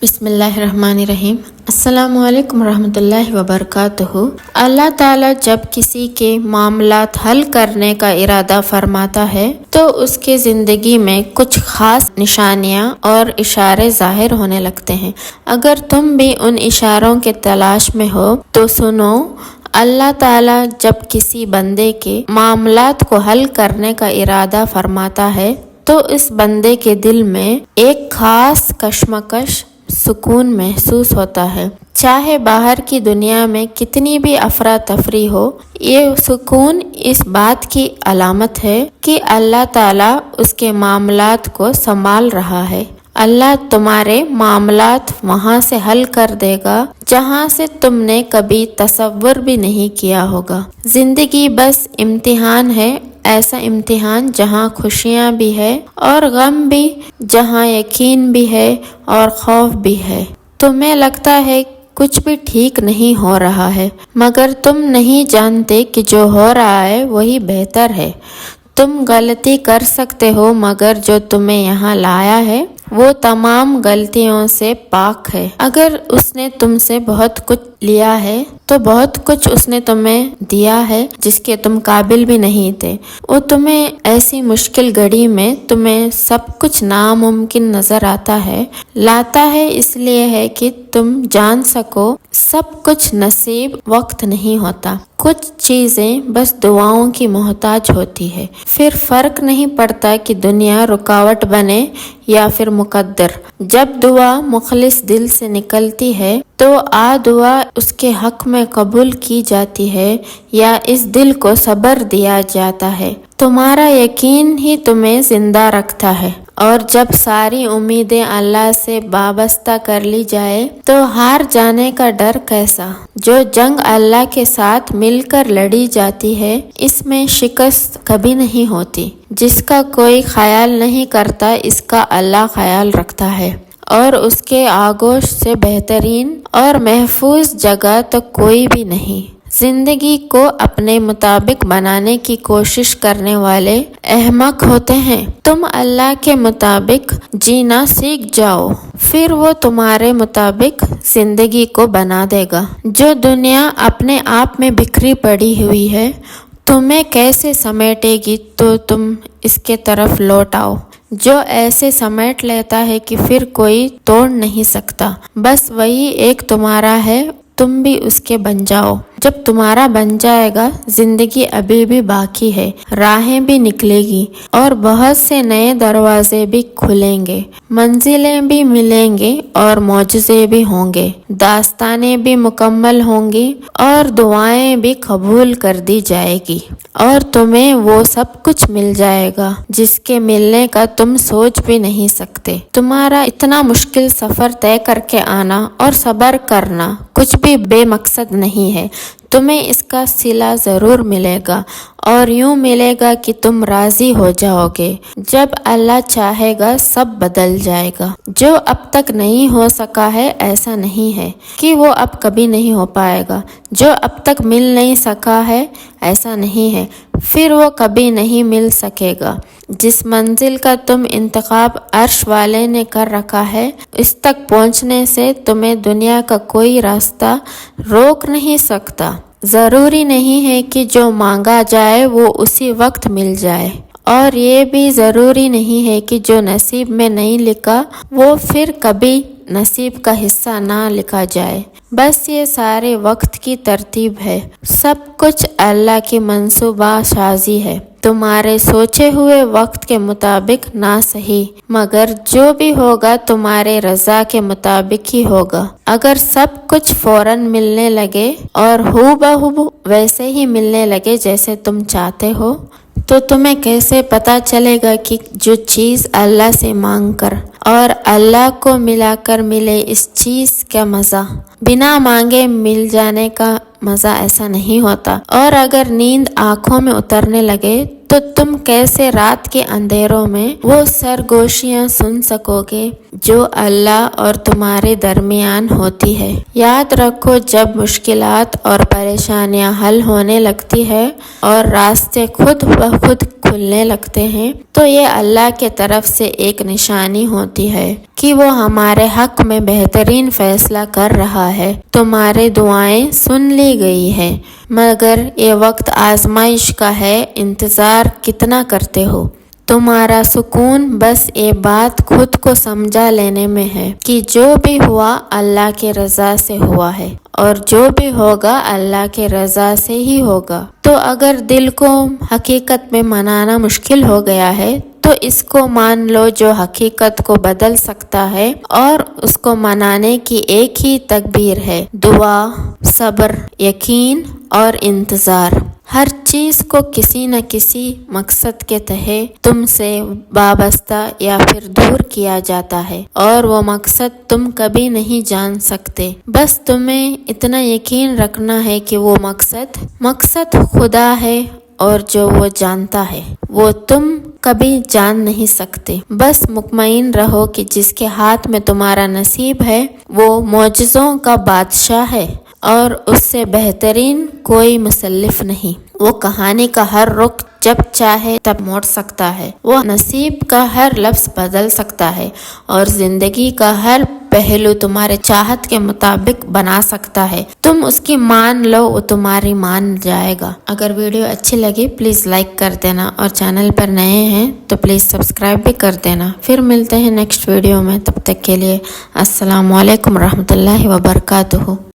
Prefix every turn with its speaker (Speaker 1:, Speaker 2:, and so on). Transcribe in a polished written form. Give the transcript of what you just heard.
Speaker 1: بسم اللہ الرحمن الرحیم۔ السلام علیکم ورحمۃ اللہ وبرکاتہ۔ اللہ تعالیٰ جب کسی کے معاملات حل کرنے کا ارادہ فرماتا ہے تو اس کے زندگی میں کچھ خاص نشانیاں اور اشارے ظاہر ہونے لگتے ہیں۔ اگر تم بھی ان اشاروں کے تلاش میں ہو تو سنو، اللہ تعالیٰ جب کسی بندے کے معاملات کو حل کرنے کا ارادہ فرماتا ہے تو اس بندے کے دل میں ایک خاص کشمکش، سکون محسوس ہوتا ہے۔ چاہے باہر کی دنیا میں کتنی بھی افراتفری ہو، یہ سکون اس بات کی علامت ہے کہ اللہ تعالیٰ اس کے معاملات کو سنبھال رہا ہے۔ اللہ تمہارے معاملات وہاں سے حل کر دے گا جہاں سے تم نے کبھی تصور بھی نہیں کیا ہوگا۔ زندگی بس امتحان ہے، ایسا امتحان جہاں خوشیاں بھی ہے اور غم بھی، جہاں یقین بھی ہے اور خوف بھی ہے۔ تمہیں لگتا ہے کچھ بھی ٹھیک نہیں ہو رہا ہے، مگر تم نہیں جانتے کہ جو ہو رہا ہے وہی بہتر ہے۔ تم غلطی کر سکتے ہو، مگر جو تمہیں یہاں لایا ہے وہ تمام غلطیوں سے پاک ہے۔ اگر اس نے تم سے بہت کچھ لیا ہے تو بہت کچھ اس نے تمہیں دیا ہے جس کے تم قابل بھی نہیں تھے۔ وہ تمہیں ایسی مشکل گھڑی میں تمہیں سب کچھ ناممکن نظر آتا ہے، لاتا ہے اس لیے ہے کہ تم جان سکو سب کچھ نصیب وقت نہیں ہوتا۔ کچھ چیزیں بس دعاؤں کی محتاج ہوتی ہے۔ پھر فرق نہیں پڑتا کہ دنیا رکاوٹ بنے یا پھر مقدر۔ جب دعا مخلص دل سے نکلتی ہے تو دعا اس کے حق میں قبول کی جاتی ہے یا اس دل کو صبر دیا جاتا ہے۔ تمہارا یقین ہی تمہیں زندہ رکھتا ہے، اور جب ساری امیدیں اللہ سے وابستہ کر لی جائے تو ہار جانے کا ڈر کیسا؟ جو جنگ اللہ کے ساتھ مل کر لڑی جاتی ہے اس میں شکست کبھی نہیں ہوتی۔ جس کا کوئی خیال نہیں کرتا اس کا اللہ خیال رکھتا ہے، اور اس کے آغوش سے بہترین اور محفوظ جگہ تو کوئی بھی نہیں۔ زندگی کو اپنے مطابق بنانے کی کوشش کرنے والے احمق ہوتے ہیں۔ تم اللہ کے مطابق جینا سیکھ جاؤ، پھر وہ تمہارے مطابق زندگی کو بنا دے گا۔ جو دنیا اپنے آپ میں بکھری پڑی ہوئی ہے تمہیں کیسے سمیٹے گی تو تم اس کے طرف لوٹ آؤ۔ جو ایسے سمیٹ لیتا ہے کہ پھر کوئی توڑ نہیں سکتا، بس وہی ایک تمہارا ہے، تم بھی اس کے بن جاؤ۔ جب تمہارا بن جائے گا زندگی ابھی بھی باقی ہے، راہیں بھی نکلے گی اور بہت سے نئے دروازے بھی کھلیں گے، منزلیں بھی ملیں گے اور معجزے بھی ہوں گے، داستانیں بھی مکمل ہوں گی اور دعائیں بھی قبول کر دی جائے گی، اور تمہیں وہ سب کچھ مل جائے گا جس کے ملنے کا تم سوچ بھی نہیں سکتے۔ تمہارا اتنا مشکل سفر طے کر کے آنا اور صبر کرنا کچھ بھی بے مقصد نہیں ہے۔ تمہیں اس کا صلہ ضرور ملے گا، اور یوں ملے گا کہ تم راضی ہو جاؤ گے۔ جب اللہ چاہے گا سب بدل جائے گا۔ جو اب تک نہیں ہو سکا ہے ایسا نہیں ہے کہ وہ اب کبھی نہیں ہو پائے گا۔ جو اب تک مل نہیں سکا ہے ایسا نہیں ہے پھر وہ کبھی نہیں مل سکے گا۔ جس منزل کا تم انتخاب عرش والے نے کر رکھا ہے اس تک پہنچنے سے تمہیں دنیا کا کوئی راستہ روک نہیں سکتا۔ ضروری نہیں ہے کہ جو مانگا جائے وہ اسی وقت مل جائے، اور یہ بھی ضروری نہیں ہے کہ جو نصیب میں نہیں لکھا وہ پھر کبھی نصیب کا حصہ نہ لکھا جائے۔ بس یہ سارے وقت کی ترتیب ہے، سب کچھ اللہ کی منصوبہ سازی ہے۔ تمہارے سوچے ہوئے وقت کے مطابق نہ صحیح، مگر جو بھی ہوگا تمہارے رضا کے مطابق ہی ہوگا۔ اگر سب کچھ فوراً ملنے لگے اور ہو بہو ویسے ہی ملنے لگے جیسے تم چاہتے ہو تو تمہیں کیسے پتا چلے گا کہ جو چیز اللہ سے مانگ کر اور اللہ کو ملا کر ملے اس چیز کا مزہ بنا مانگے مل جانے کا مزہ ایسا نہیں ہوتا۔ اور اگر نیند آنکھوں میں اترنے لگے تو تم کیسے رات کے اندھیروں میں وہ سرگوشیاں سن سکو گے جو اللہ اور تمہارے درمیان ہوتی ہے۔ یاد رکھو جب مشکلات اور پریشانیاں حل ہونے لگتی ہے اور راستے خود بخود کھلنے لگتے ہیں تو یہ اللہ کے طرف سے ایک نشانی ہوتی ہے کہ وہ ہمارے حق میں بہترین فیصلہ کر رہا ہے۔ تمہاری دعائیں سن لی گئی ہے، مگر یہ وقت آزمائش کا ہے، انتظار کتنا کرتے ہو؟ تمہارا سکون بس یہ بات خود کو سمجھا لینے میں ہے کہ جو بھی ہوا اللہ کے رضا سے ہوا ہے، اور جو بھی ہوگا اللہ کے رضا سے ہی ہوگا۔ تو اگر دل کو حقیقت میں منانا مشکل ہو گیا ہے تو اس کو مان لو جو حقیقت کو بدل سکتا ہے، اور اس کو منانے کی ایک ہی تدبیر ہے: دعا، صبر، یقین اور انتظار۔ ہر چیز کو کسی نہ کسی مقصد کے تحت تم سے وابستہ یا پھر دور کیا جاتا ہے، اور وہ مقصد تم کبھی نہیں جان سکتے۔ بس تمہیں اتنا یقین رکھنا ہے کہ وہ مقصد خدا ہے، اور جو وہ جانتا ہے وہ تم کبھی جان نہیں سکتے۔ بس مطمئن رہو کہ جس کے ہاتھ میں تمہارا نصیب ہے وہ معجزوں کا بادشاہ ہے، اور اس سے بہترین کوئی مصنف نہیں۔ وہ کہانی کا ہر رخ جب چاہے تب موڑ سکتا ہے، وہ نصیب کا ہر لفظ بدل سکتا ہے، اور زندگی کا ہر پہلو تمہارے چاہت کے مطابق بنا سکتا ہے۔ تم اس کی مان لو، وہ تمہاری مان جائے گا۔ اگر ویڈیو اچھی لگی پلیز لائک کر دینا، اور چینل پر نئے ہیں تو پلیز سبسکرائب بھی کر دینا۔ پھر ملتے ہیں نیکسٹ ویڈیو میں، تب تک کے لیے السلام علیکم ورحمۃ اللہ وبرکاتہ۔